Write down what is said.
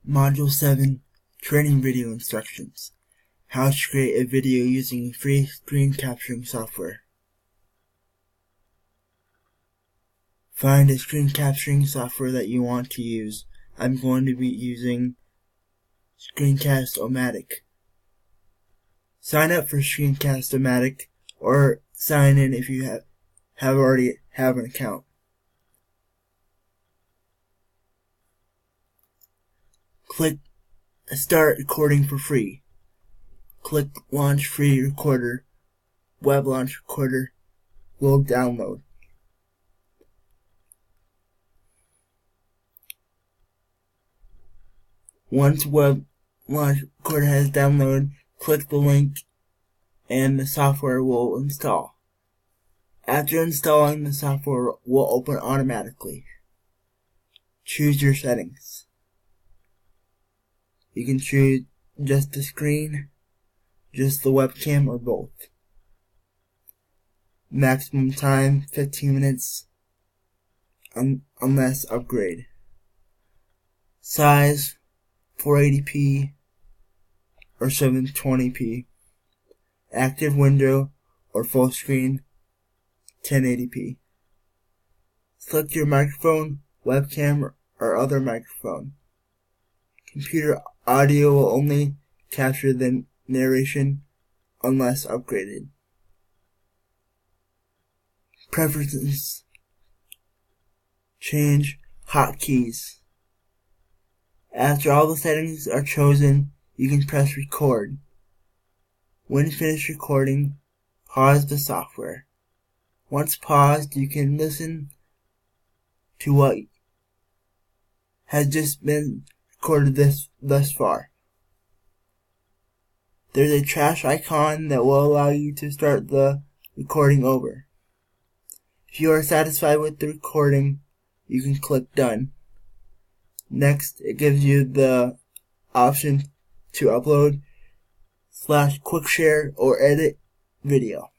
Module 7 Training Video Instructions. How to create a video using free screen capturing software. Find a screen capturing software that you want to use. I'm going to be using Screencast-O-Matic. Sign up for Screencast-O-Matic or sign in if you already have an account. Click Start Recording for free. Click Launch Free Recorder. Web Launch Recorder will download. Once Web Launch Recorder has downloaded, click the link and the software will install. After installing, the software will open automatically. Choose your settings. You can choose just the screen, just the webcam, or both. Maximum time 15 minutes unless upgrade. Size 480p or 720p. Active window or full screen 1080p. Select your microphone, webcam, or other microphone. Computer audio will only capture the narration unless upgraded. Preferences. Change hotkeys. After all the settings are chosen, you can press record. When finished recording, pause the software. Once paused, you can listen to what has just been recorded thus far. There's a trash icon that will allow you to start the recording over. If you are satisfied with the recording, you can click Done. Next, it gives you the option to upload /quick share or edit video.